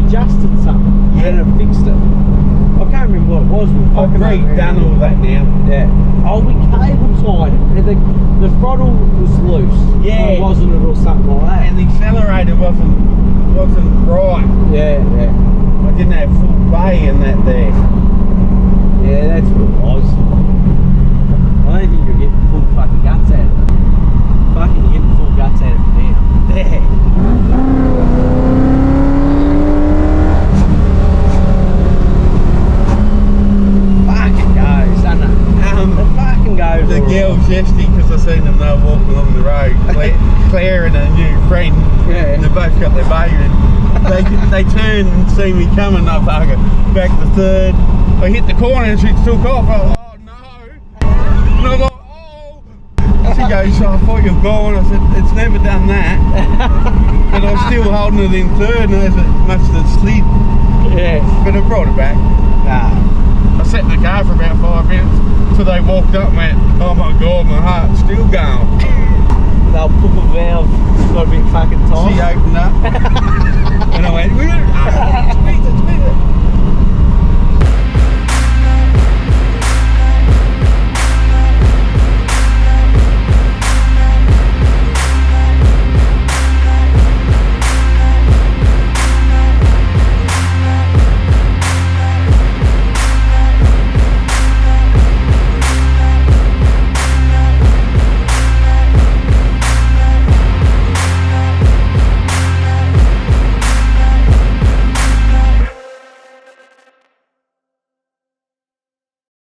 adjusted something and it fixed it. I can't remember what it was. I've redone all that now. Yeah. Oh, we cable tied it. And the throttle was loose. Yeah. Or wasn't it, or something like that? And the accelerator wasn't right. Yeah, yeah. I didn't have full play in that there. Yeah, that's what it was. I don't think you're getting full fucking guts out of it. Fucking, you're getting full guts out of it now. Yeah. Fucking goes, doesn't it? It fucking goes. The girls yesterday, because I seen them, they were walking along the road, Claire and a new friend. Yeah. They both got their baby, and they turned and see me coming. I fucking back the third. I hit the corner and she took off. I was like, oh no! And I was like, oh! She goes, so I thought you were gone. I said, it's never done that. But I was still holding it in third, and it must have slid. Yeah. But I brought it back. Nah. I sat in the car for about 5 minutes till they walked up and went, oh my god, my heart's still going.